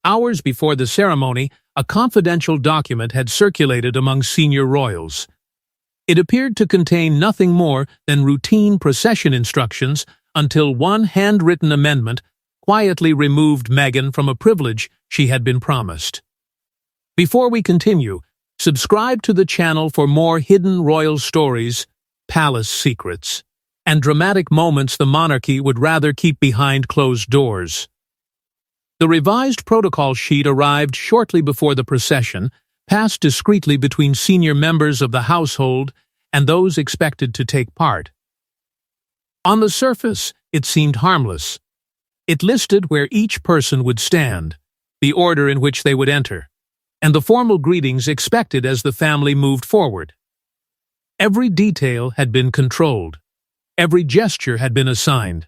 Hours before the ceremony, a confidential document had circulated among senior royals. It appeared to contain nothing more than routine procession instructions until one handwritten amendment quietly removed Meghan from a privilege she had been promised. Before we continue, subscribe to the channel for more hidden royal stories, palace secrets, and dramatic moments the monarchy would rather keep behind closed doors. The revised protocol sheet arrived shortly before the procession, passed discreetly between senior members of the household and those expected to take part. On the surface, it seemed harmless. It listed where each person would stand, the order in which they would enter, and the formal greetings expected as the family moved forward. Every detail had been controlled. Every gesture had been assigned.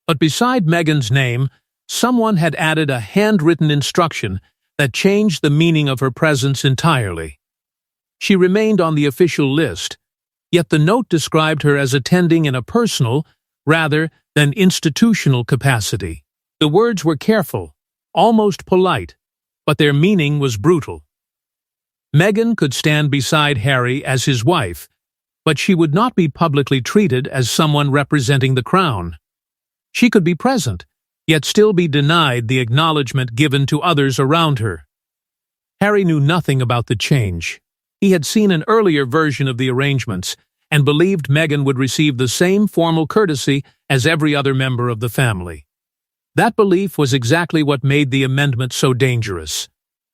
But beside Meghan's name, someone had added a handwritten instruction that changed the meaning of her presence entirely. She remained on the official list, yet the note described her as attending in a personal, rather than institutional capacity. The words were careful, almost polite, but their meaning was brutal. Meghan could stand beside Harry as his wife, but she would not be publicly treated as someone representing the crown. She could be present, yet still be denied the acknowledgement given to others around her. Harry knew nothing about the change. He had seen an earlier version of the arrangements and believed Meghan would receive the same formal courtesy as every other member of the family. That belief was exactly what made the amendment so dangerous.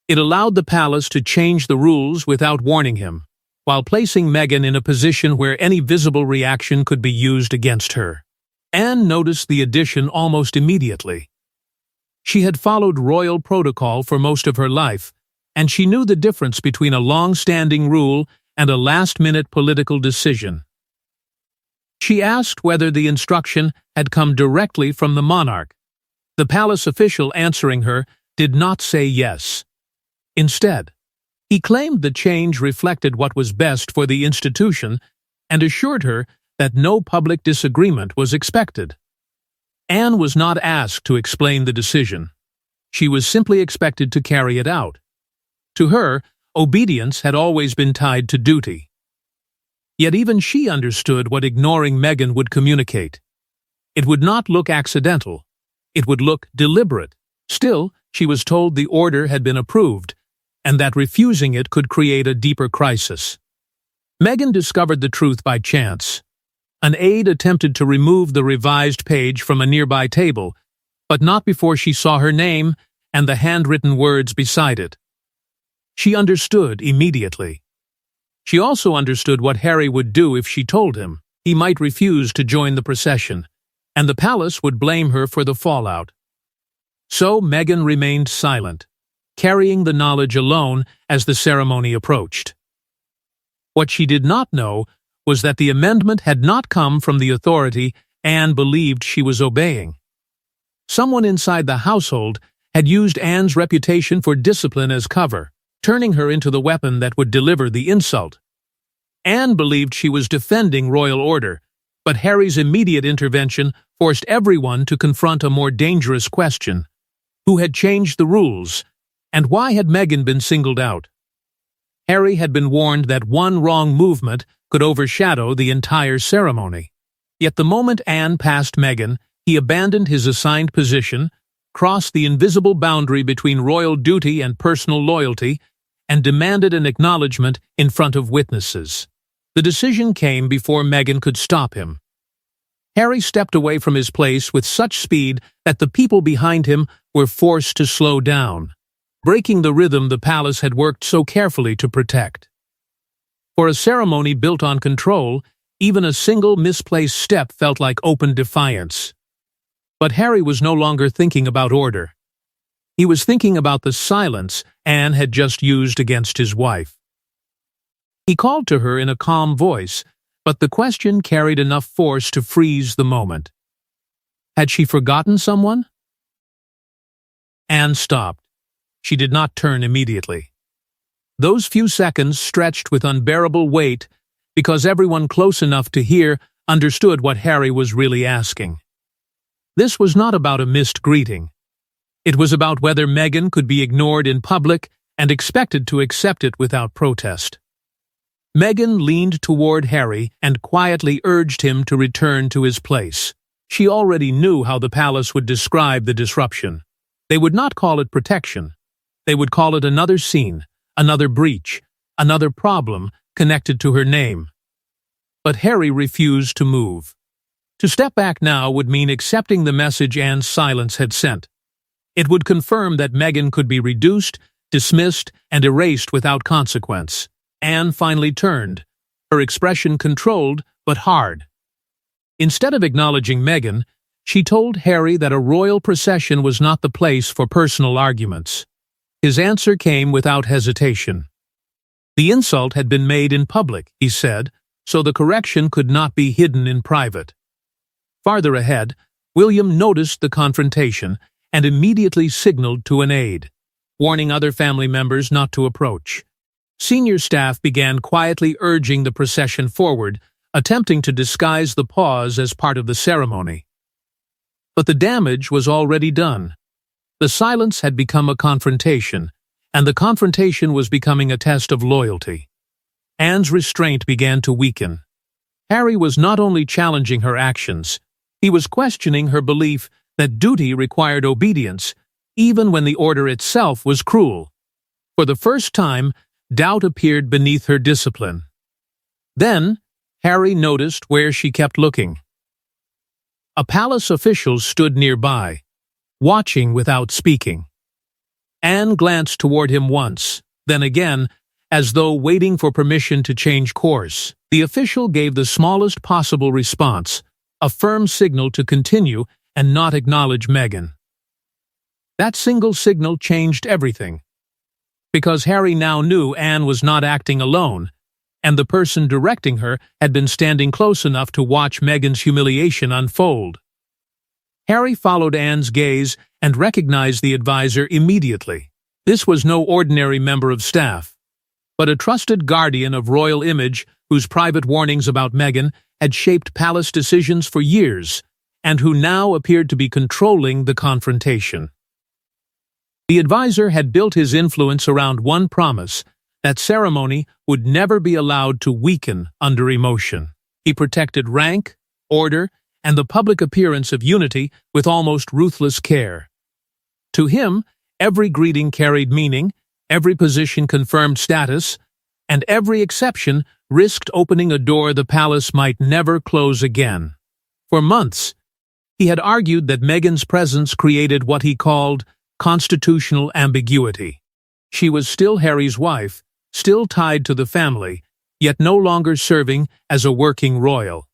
It allowed the palace to change the rules without warning him, while placing Meghan in a position where any visible reaction could be used against her. Anne noticed the addition almost immediately. She had followed royal protocol for most of her life, and she knew the difference between a long-standing rule and a last-minute political decision. She asked whether the instruction had come directly from the monarch. The palace official answering her did not say yes. Instead, he claimed the change reflected what was best for the institution and assured her that no public disagreement was expected. Anne was not asked to explain the decision. She was simply expected to carry it out. To her, obedience had always been tied to duty. Yet even she understood what ignoring Meghan would communicate. It would not look accidental. It would look deliberate. Still, she was told the order had been approved, and that refusing it could create a deeper crisis. Meghan discovered the truth by chance. An aide attempted to remove the revised page from a nearby table, but not before she saw her name and the handwritten words beside it. She understood immediately. She also understood what Harry would do if she told him. He might refuse to join the procession, and the palace would blame her for the fallout. So Meghan remained silent, carrying the knowledge alone as the ceremony approached. What she did not know was that the amendment had not come from the authority Anne believed she was obeying. Someone inside the household had used Anne's reputation for discipline as cover, turning her into the weapon that would deliver the insult. Anne believed she was defending royal order, but Harry's immediate intervention forced everyone to confront a more dangerous question. Who had changed the rules, and why had Meghan been singled out? Harry had been warned that one wrong movement could overshadow the entire ceremony. Yet the moment Anne passed Meghan, he abandoned his assigned position, crossed the invisible boundary between royal duty and personal loyalty, and demanded an acknowledgement in front of witnesses. The decision came before Meghan could stop him. Harry stepped away from his place with such speed that the people behind him were forced to slow down, breaking the rhythm the palace had worked so carefully to protect. For a ceremony built on control, even a single misplaced step felt like open defiance. But Harry was no longer thinking about order. He was thinking about the silence Anne had just used against his wife. He called to her in a calm voice, but the question carried enough force to freeze the moment. Had she forgotten someone? Anne stopped. She did not turn immediately. Those few seconds stretched with unbearable weight because everyone close enough to hear understood what Harry was really asking. This was not about a missed greeting. It was about whether Meghan could be ignored in public and expected to accept it without protest. Meghan leaned toward Harry and quietly urged him to return to his place. She already knew how the palace would describe the disruption. They would not call it protection. They would call it another scene, another breach, another problem connected to her name. But Harry refused to move. To step back now would mean accepting the message Anne's silence had sent. It would confirm that Meghan could be reduced, dismissed, and erased without consequence. Anne finally turned, her expression controlled but hard. Instead of acknowledging Meghan, she told Harry that a royal procession was not the place for personal arguments. His answer came without hesitation. The insult had been made in public, he said, so the correction could not be hidden in private. Farther ahead, William noticed the confrontation and immediately signaled to an aide, warning other family members not to approach. Senior staff began quietly urging the procession forward, attempting to disguise the pause as part of the ceremony. But the damage was already done. The silence had become a confrontation, and the confrontation was becoming a test of loyalty. Anne's restraint began to weaken. Harry was not only challenging her actions, he was questioning her belief that duty required obedience, even when the order itself was cruel. For the first time, doubt appeared beneath her discipline. Then, Harry noticed where she kept looking. A palace official stood nearby, watching without speaking. Anne glanced toward him once, then again, as though waiting for permission to change course. The official gave the smallest possible response, a firm signal to continue and not acknowledge Meghan. That single signal changed everything. Because Harry now knew Anne was not acting alone, and the person directing her had been standing close enough to watch Meghan's humiliation unfold. Harry followed Anne's gaze and recognized the advisor immediately. This was no ordinary member of staff, but a trusted guardian of royal image whose private warnings about Meghan had shaped palace decisions for years, and who now appeared to be controlling the confrontation. The advisor had built his influence around one promise: that ceremony would never be allowed to weaken under emotion. He protected rank, order, and the public appearance of unity with almost ruthless care. To him, every greeting carried meaning, every position confirmed status, and every exception risked opening a door the palace might never close again. For months, he had argued that Meghan's presence created what he called constitutional ambiguity. She was still Harry's wife, still tied to the family, yet no longer serving as a working royal.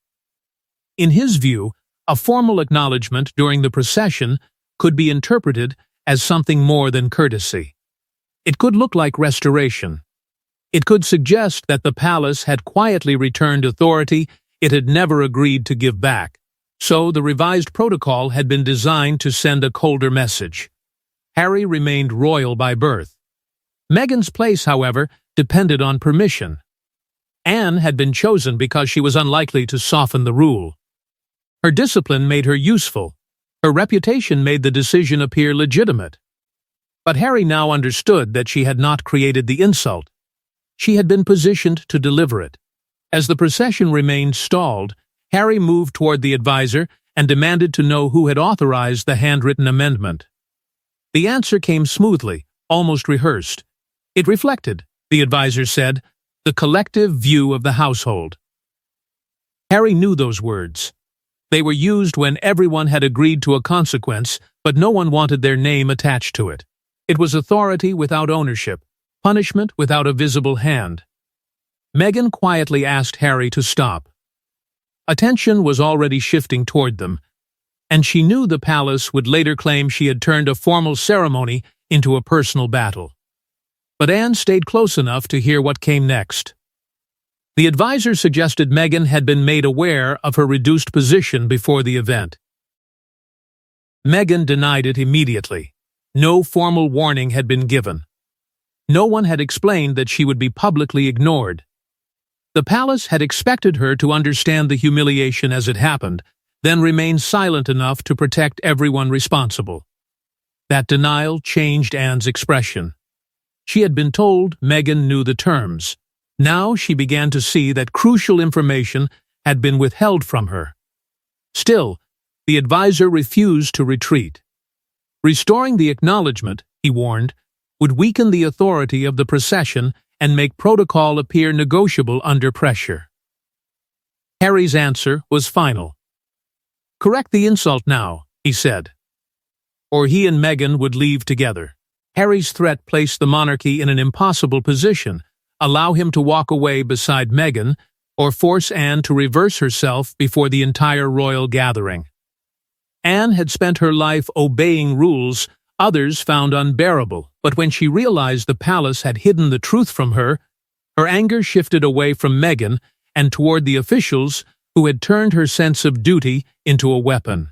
In his view, a formal acknowledgement during the procession could be interpreted as something more than courtesy. It could look like restoration. It could suggest that the palace had quietly returned authority it had never agreed to give back. So the revised protocol had been designed to send a colder message. Harry remained royal by birth. Meghan's place, however, depended on permission. Anne had been chosen because she was unlikely to soften the rule. Her discipline made her useful. Her reputation made the decision appear legitimate. But Harry now understood that she had not created the insult. She had been positioned to deliver it. As the procession remained stalled, Harry moved toward the advisor and demanded to know who had authorized the handwritten amendment. The answer came smoothly, almost rehearsed. It reflected, the advisor said, the collective view of the household. Harry knew those words. They were used when everyone had agreed to a consequence, but no one wanted their name attached to it. It was authority without ownership, punishment without a visible hand. Meghan quietly asked Harry to stop. Attention was already shifting toward them, and she knew the palace would later claim she had turned a formal ceremony into a personal battle. But Anne stayed close enough to hear what came next. The advisor suggested Meghan had been made aware of her reduced position before the event. Meghan denied it immediately. No formal warning had been given. No one had explained that she would be publicly ignored. The palace had expected her to understand the humiliation as it happened, then remain silent enough to protect everyone responsible. That denial changed Anne's expression. She had been told Meghan knew the terms. Now she began to see that crucial information had been withheld from her. Still, the advisor refused to retreat. Restoring the acknowledgement, he warned, would weaken the authority of the procession and make protocol appear negotiable under pressure. Harry's answer was final. "Correct the insult now," he said, or he and Meghan would leave together. Harry's threat placed the monarchy in an impossible position: allow him to walk away beside Meghan, or force Anne to reverse herself before the entire royal gathering. Anne had spent her life obeying rules others found unbearable, but when she realized the palace had hidden the truth from her, her anger shifted away from Meghan and toward the officials who had turned her sense of duty into a weapon.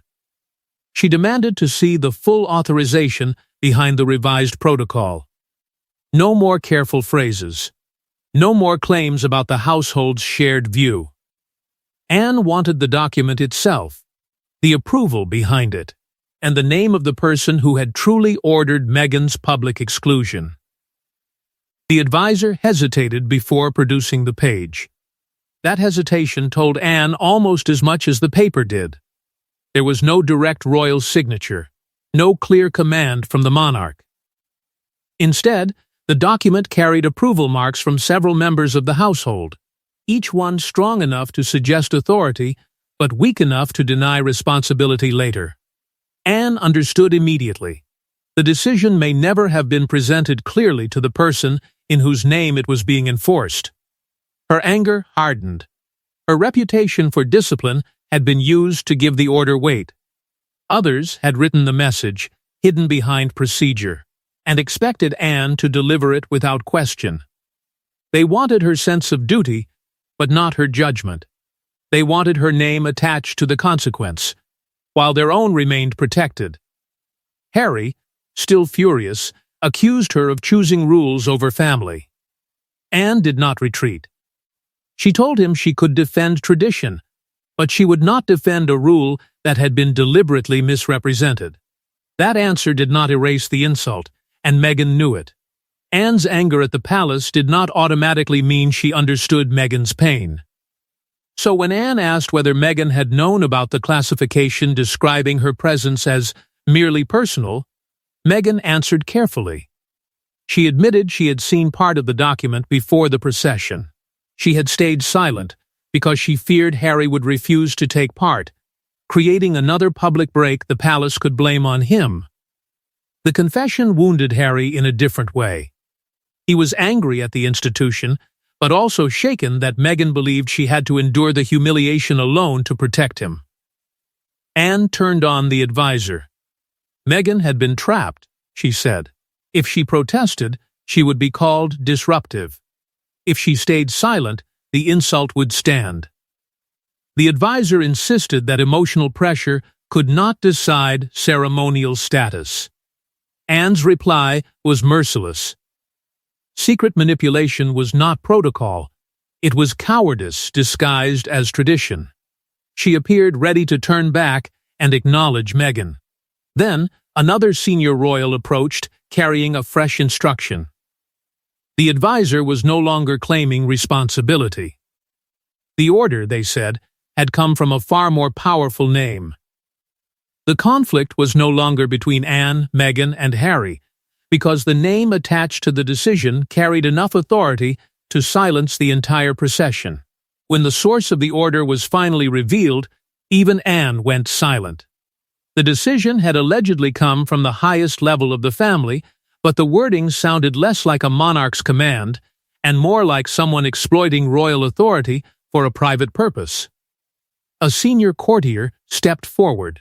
She demanded to see the full authorization behind the revised protocol. No more careful phrases. No more claims about the household's shared view. Anne wanted the document itself, the approval behind it, and the name of the person who had truly ordered Meghan's public exclusion. The advisor hesitated before producing the page. That hesitation told Anne almost as much as the paper did. There was no direct royal signature, no clear command from the monarch. Instead, the document carried approval marks from several members of the household, each one strong enough to suggest authority, but weak enough to deny responsibility later. Anne understood immediately. The decision may never have been presented clearly to the person in whose name it was being enforced. Her anger hardened. Her reputation for discipline had been used to give the order weight. Others had written the message, hidden behind procedure, and expected Anne to deliver it without question. They wanted her sense of duty, but not her judgment. They wanted her name attached to the consequence, while their own remained protected. Harry, still furious, accused her of choosing rules over family. Anne did not retreat. She told him she could defend tradition, but she would not defend a rule that had been deliberately misrepresented. That answer did not erase the insult, and Meghan knew it. Anne's anger at the palace did not automatically mean she understood Meghan's pain. So when Anne asked whether Meghan had known about the classification describing her presence as merely personal, Meghan answered carefully. She admitted she had seen part of the document before the procession. She had stayed silent because she feared Harry would refuse to take part, creating another public break the palace could blame on him. The confession wounded Harry in a different way. He was angry at the institution, but also shaken that Meghan believed she had to endure the humiliation alone to protect him. Anne turned on the advisor. Meghan had been trapped, she said. If she protested, she would be called disruptive. If she stayed silent, the insult would stand. The advisor insisted that emotional pressure could not decide ceremonial status. Anne's reply was merciless. Secret manipulation was not protocol. It was cowardice disguised as tradition. She appeared ready to turn back and acknowledge Meghan. Then, another senior royal approached, carrying a fresh instruction. The advisor was no longer claiming responsibility. The order, they said, had come from a far more powerful name. The conflict was no longer between Anne, Meghan, and Harry, because the name attached to the decision carried enough authority to silence the entire procession. When the source of the order was finally revealed, even Anne went silent. The decision had allegedly come from the highest level of the family, but the wording sounded less like a monarch's command and more like someone exploiting royal authority for a private purpose. A senior courtier stepped forward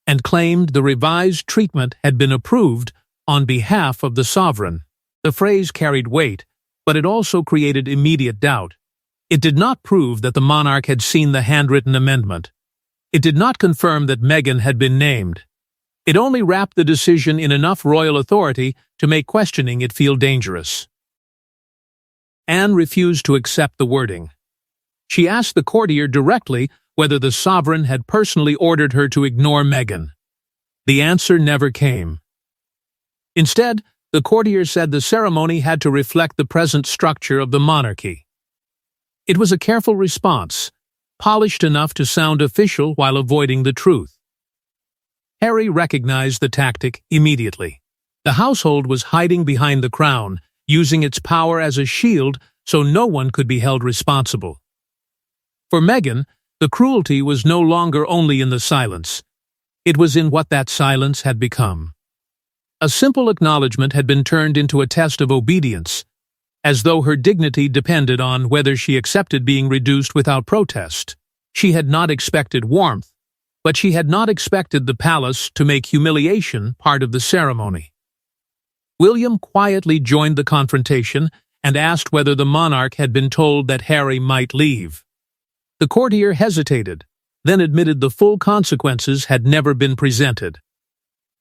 and claimed the revised treatment had been approved on behalf of the sovereign. The phrase carried weight, but it also created immediate doubt. It did not prove that the monarch had seen the handwritten amendment. It did not confirm that Meghan had been named. It only wrapped the decision in enough royal authority to make questioning it feel dangerous. Anne refused to accept the wording. She asked the courtier directly whether the sovereign had personally ordered her to ignore Meghan. The answer never came. Instead, the courtier said the ceremony had to reflect the present structure of the monarchy. It was a careful response, polished enough to sound official while avoiding the truth. Harry recognized the tactic immediately. The household was hiding behind the crown, using its power as a shield so no one could be held responsible. For Meghan, the cruelty was no longer only in the silence. It was in what that silence had become. A simple acknowledgement had been turned into a test of obedience, as though her dignity depended on whether she accepted being reduced without protest. She had not expected warmth, but she had not expected the palace to make humiliation part of the ceremony. William quietly joined the confrontation and asked whether the monarch had been told that Harry might leave. The courtier hesitated, then admitted the full consequences had never been presented.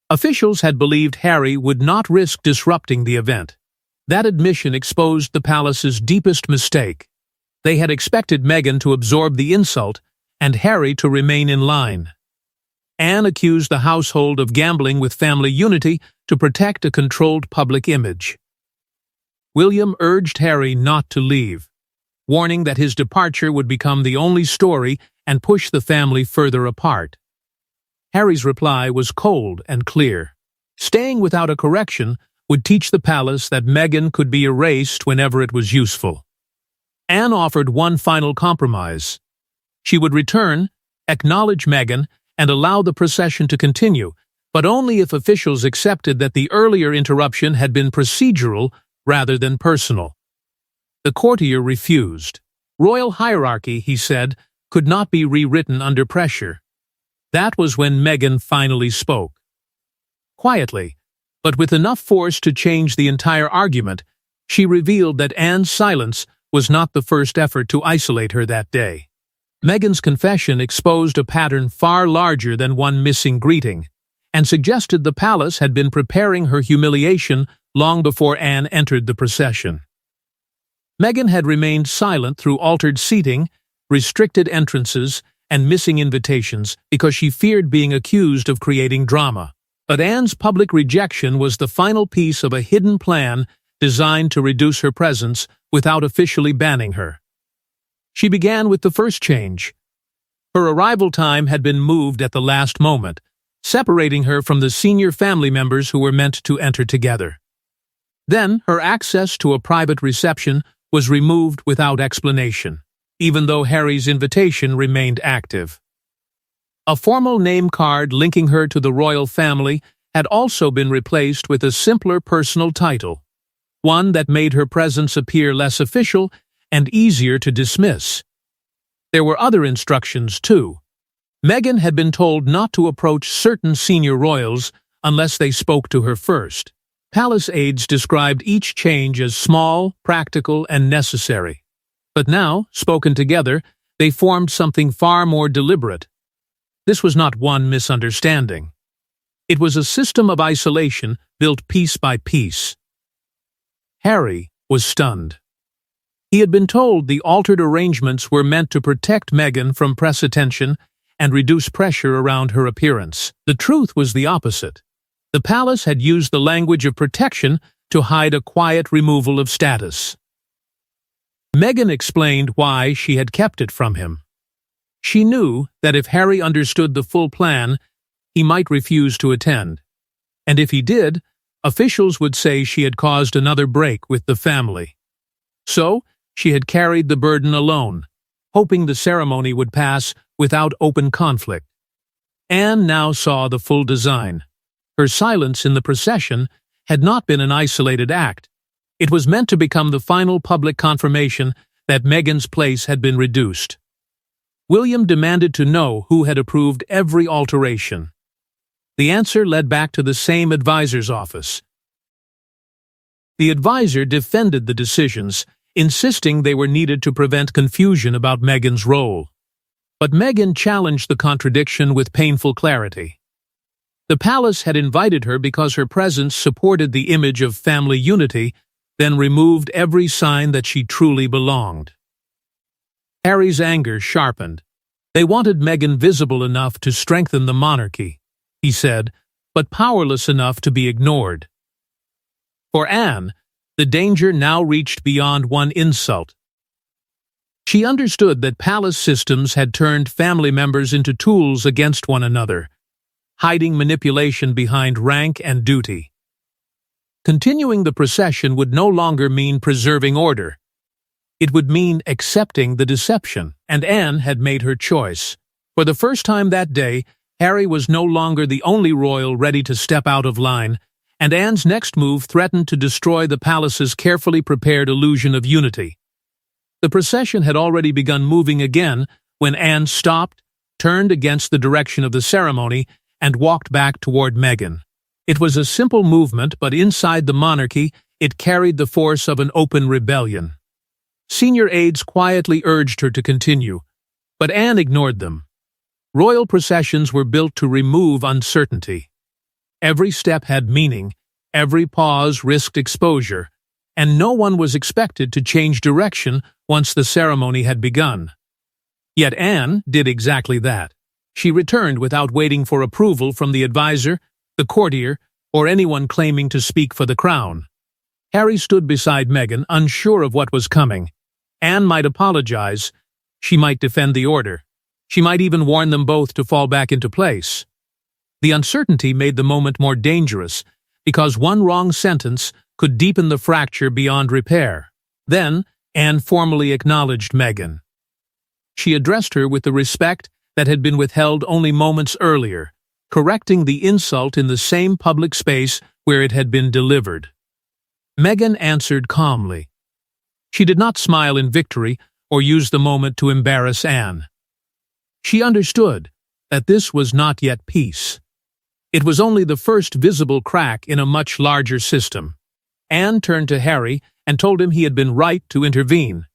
Officials had believed Harry would not risk disrupting the event. That admission exposed the palace's deepest mistake. They had expected Meghan to absorb the insult and Harry to remain in line. Anne accused the household of gambling with family unity to protect a controlled public image. William urged Harry not to leave, warning that his departure would become the only story and push the family further apart. Harry's reply was cold and clear. Staying without a correction would teach the palace that Meghan could be erased whenever it was useful. Anne offered one final compromise. She would return, acknowledge Meghan, and allow the procession to continue, but only if officials accepted that the earlier interruption had been procedural rather than personal. The courtier refused. Royal hierarchy, he said, could not be rewritten under pressure. That was when Meghan finally spoke. Quietly, but with enough force to change the entire argument, she revealed that Anne's silence was not the first effort to isolate her that day. Meghan's confession exposed a pattern far larger than one missing greeting, and suggested the palace had been preparing her humiliation long before Anne entered the procession. Meghan had remained silent through altered seating, restricted entrances, and missing invitations because she feared being accused of creating drama. But Anne's public rejection was the final piece of a hidden plan designed to reduce her presence without officially banning her. She began with the first change. Her arrival time had been moved at the last moment, separating her from the senior family members who were meant to enter together. Then, her access to a private reception was removed without explanation, even though Harry's invitation remained active. A formal name card linking her to the royal family had also been replaced with a simpler personal title, one that made her presence appear less official and easier to dismiss. There were other instructions, too. Meghan had been told not to approach certain senior royals unless they spoke to her first. Palace aides described each change as small, practical, and necessary. But now, spoken together, they formed something far more deliberate. This was not one misunderstanding. It was a system of isolation built piece by piece. Harry was stunned. He had been told the altered arrangements were meant to protect Meghan from press attention and reduce pressure around her appearance. The truth was the opposite. The palace had used the language of protection to hide a quiet removal of status. Meghan explained why she had kept it from him. She knew that if Harry understood the full plan, he might refuse to attend. And if he did, officials would say she had caused another break with the family. So, she had carried the burden alone, hoping the ceremony would pass without open conflict. Anne now saw the full design. Her silence in the procession had not been an isolated act. It was meant to become the final public confirmation that Meghan's place had been reduced. William demanded to know who had approved every alteration. The answer led back to the same advisor's office. The advisor defended the decisions, insisting they were needed to prevent confusion about Meghan's role. But Meghan challenged the contradiction with painful clarity. The palace had invited her because her presence supported the image of family unity, then removed every sign that she truly belonged. Harry's anger sharpened. They wanted Meghan visible enough to strengthen the monarchy, he said, but powerless enough to be ignored. For Anne, the danger now reached beyond one insult. She understood that palace systems had turned family members into tools against one another, hiding manipulation behind rank and duty. Continuing the procession would no longer mean preserving order. It would mean accepting the deception, and Anne had made her choice. For the first time that day, Harry was no longer the only royal ready to step out of line, and Anne's next move threatened to destroy the palace's carefully prepared illusion of unity. The procession had already begun moving again when Anne stopped, turned against the direction of the ceremony, and walked back toward Meghan. It was a simple movement, but inside the monarchy, it carried the force of an open rebellion. Senior aides quietly urged her to continue, but Anne ignored them. Royal processions were built to remove uncertainty. Every step had meaning, every pause risked exposure, and no one was expected to change direction once the ceremony had begun. Yet Anne did exactly that. She returned without waiting for approval from the advisor, the courtier, or anyone claiming to speak for the crown. Harry stood beside Meghan, unsure of what was coming. Anne might apologize. She might defend the order. She might even warn them both to fall back into place. The uncertainty made the moment more dangerous, because one wrong sentence could deepen the fracture beyond repair. Then, Anne formally acknowledged Meghan. She addressed her with the respect that had been withheld only moments earlier, correcting the insult in the same public space where it had been delivered. Meghan answered calmly. She did not smile in victory or use the moment to embarrass Anne. She understood that this was not yet peace. It was only the first visible crack in a much larger system. Anne turned to Harry and told him he had been right to intervene.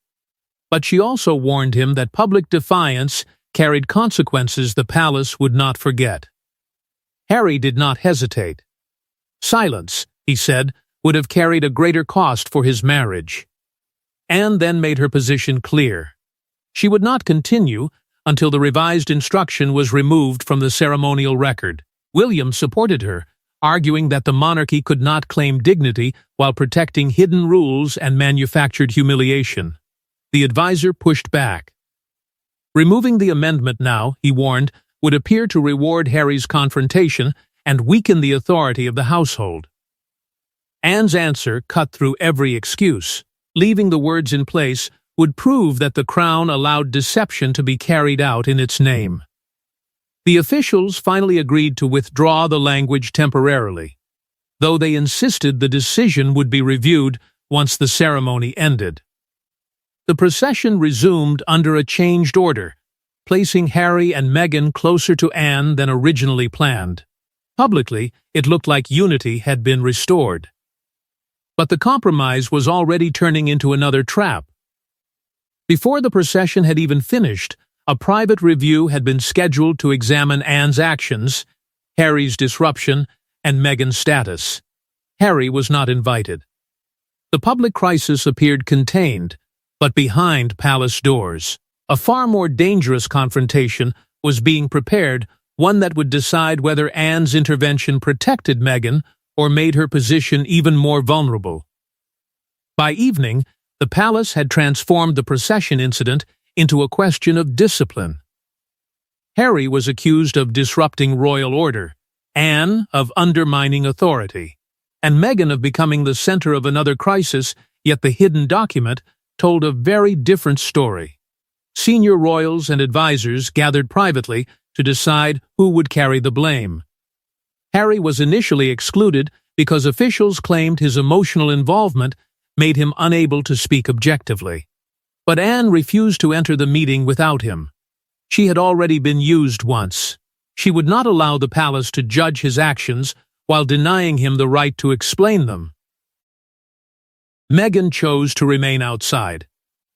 But she also warned him that public defiance carried consequences the palace would not forget. Harry did not hesitate. Silence, he said, would have carried a greater cost for his marriage. Anne then made her position clear. She would not continue until the revised instruction was removed from the ceremonial record. William supported her, arguing that the monarchy could not claim dignity while protecting hidden rules and manufactured humiliation. The advisor pushed back. Removing the amendment now, he warned, would appear to reward Harry's confrontation and weaken the authority of the household. Anne's answer cut through every excuse. Leaving the words in place would prove that the crown allowed deception to be carried out in its name. The officials finally agreed to withdraw the language temporarily, though they insisted the decision would be reviewed once the ceremony ended. The procession resumed under a changed order, placing Harry and Meghan closer to Anne than originally planned. Publicly, it looked like unity had been restored. But the compromise was already turning into another trap. Before the procession had even finished, a private review had been scheduled to examine Anne's actions, Harry's disruption, and Meghan's status. Harry was not invited. The public crisis appeared contained, but behind palace doors. A far more dangerous confrontation was being prepared, one that would decide whether Anne's intervention protected Meghan or made her position even more vulnerable. By evening, the palace had transformed the procession incident into a question of discipline. Harry was accused of disrupting royal order, Anne of undermining authority, and Meghan of becoming the center of another crisis, yet the hidden document told a very different story. Senior royals and advisors gathered privately to decide who would carry the blame. Harry was initially excluded because officials claimed his emotional involvement made him unable to speak objectively. But Anne refused to enter the meeting without him. She had already been used once. She would not allow the palace to judge his actions while denying him the right to explain them. Meghan chose to remain outside.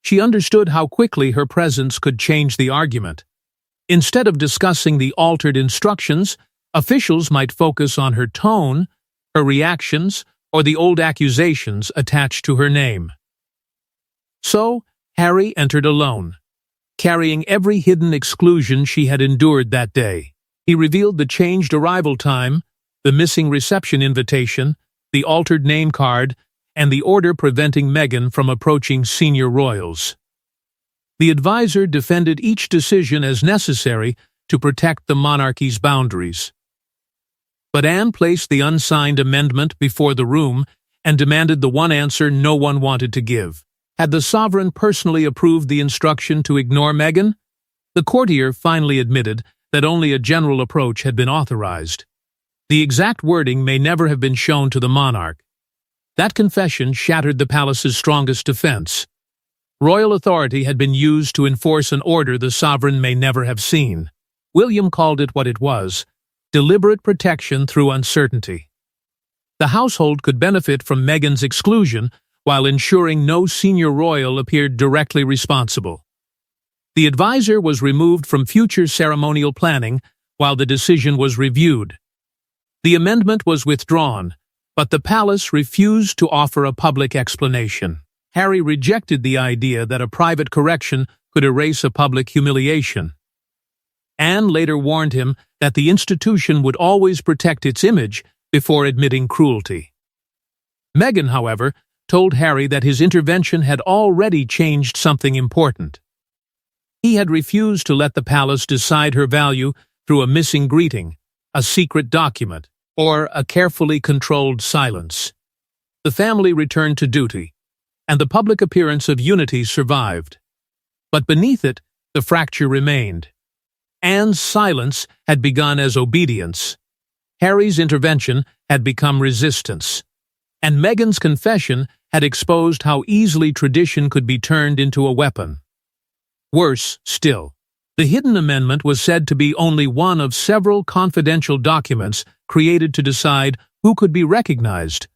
She understood how quickly her presence could change the argument. Instead of discussing the altered instructions, officials might focus on her tone, her reactions, or the old accusations attached to her name. So, Harry entered alone, carrying every hidden exclusion she had endured that day. He revealed the changed arrival time, the missing reception invitation, the altered name card, and the order preventing Meghan from approaching senior royals. The advisor defended each decision as necessary to protect the monarchy's boundaries. But Anne placed the unsigned amendment before the room and demanded the one answer no one wanted to give. Had the sovereign personally approved the instruction to ignore Meghan? The courtier finally admitted that only a general approach had been authorized. The exact wording may never have been shown to the monarch. That confession shattered the palace's strongest defense. Royal authority had been used to enforce an order the sovereign may never have seen. William called it what it was: deliberate protection through uncertainty. The household could benefit from Meghan's exclusion while ensuring no senior royal appeared directly responsible. The advisor was removed from future ceremonial planning while the decision was reviewed. The amendment was withdrawn, but the palace refused to offer a public explanation. Harry rejected the idea that a private correction could erase a public humiliation. Anne later warned him that the institution would always protect its image before admitting cruelty. Meghan, however, told Harry that his intervention had already changed something important. He had refused to let the palace decide her value through a missing greeting, a secret document, or a carefully controlled silence. The family returned to duty, and the public appearance of unity survived. But beneath it, the fracture remained. Anne's silence had begun as obedience. Harry's intervention had become resistance. And Meghan's confession had exposed how easily tradition could be turned into a weapon. Worse still, the hidden amendment was said to be only one of several confidential documents created to decide who could be recognized,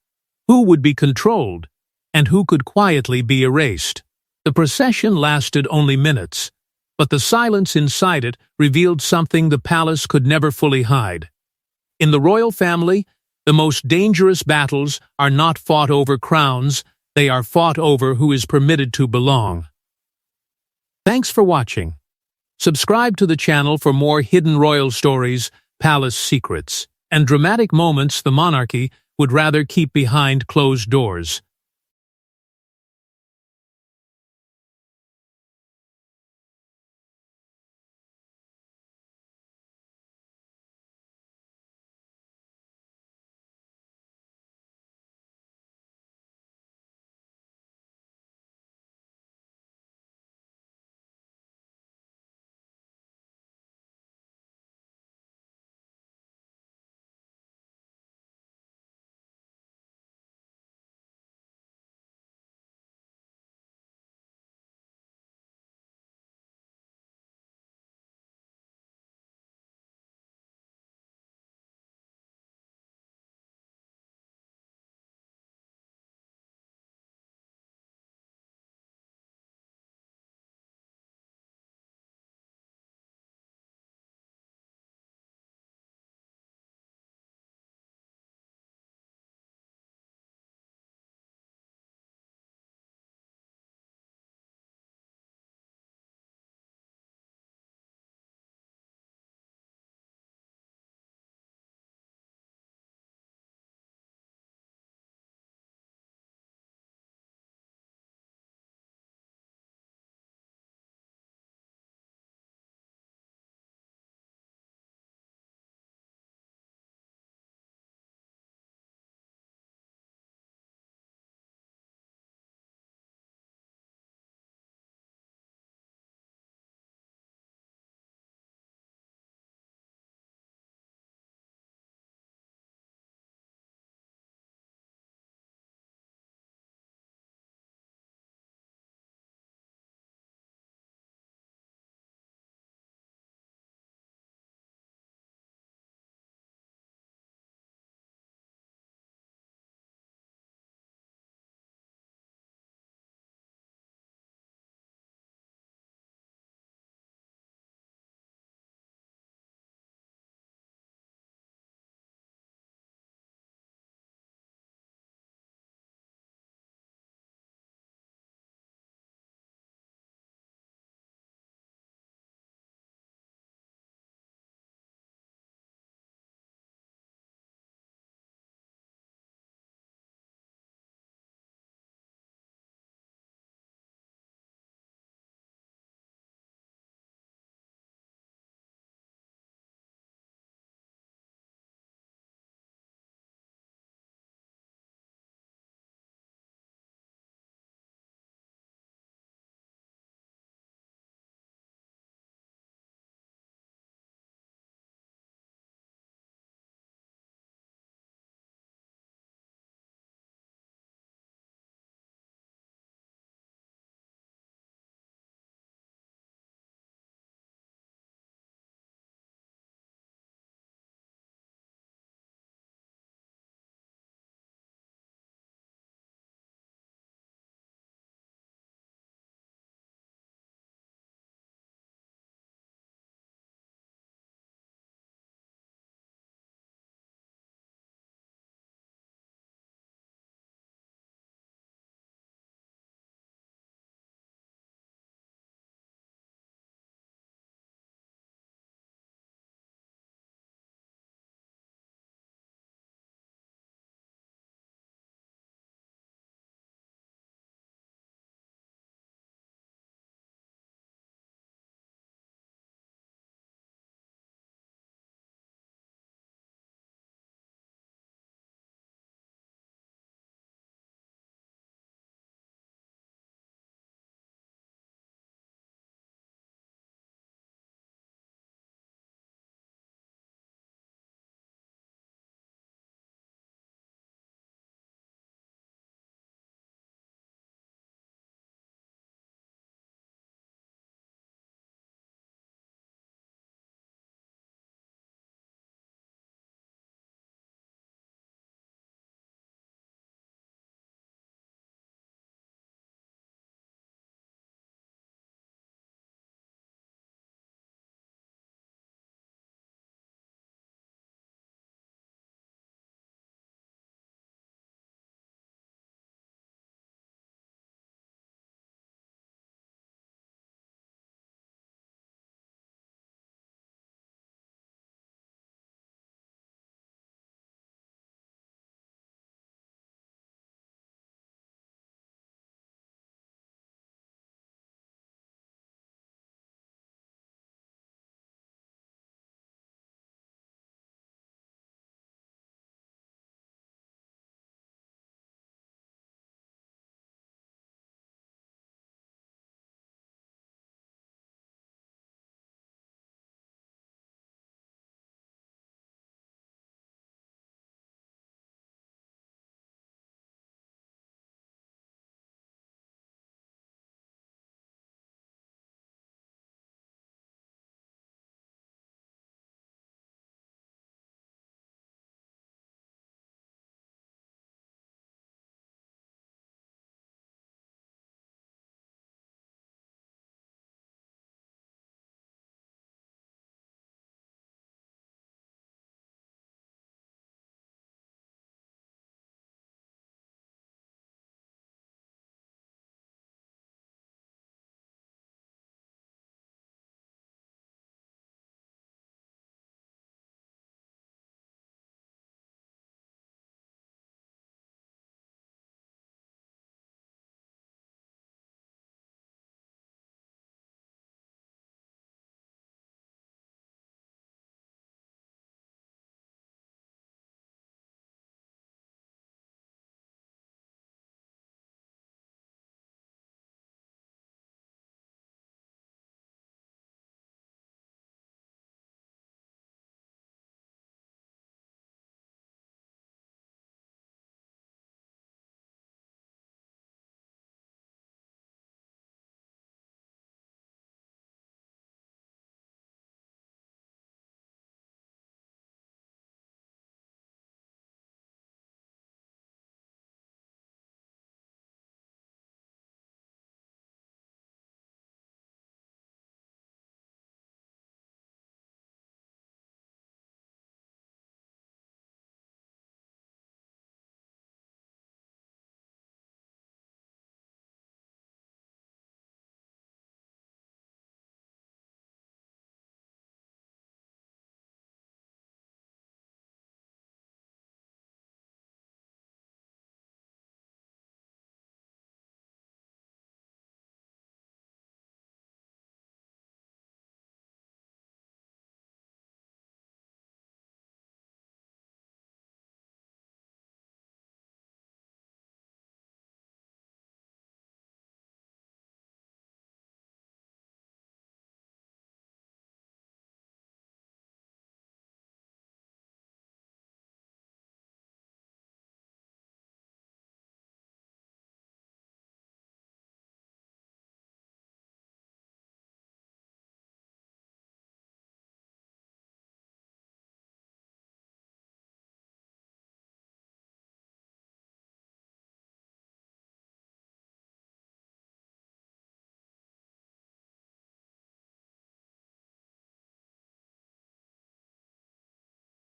who would be controlled, and who could quietly be erased. The procession lasted only minutes, but the silence inside it revealed something the palace could never fully hide. In the royal family, the most dangerous battles are not fought over crowns, they are fought over who is permitted to belong. Thanks for watching. Subscribe to the channel for more hidden royal stories, palace secrets, and dramatic moments the monarchy would rather keep behind closed doors.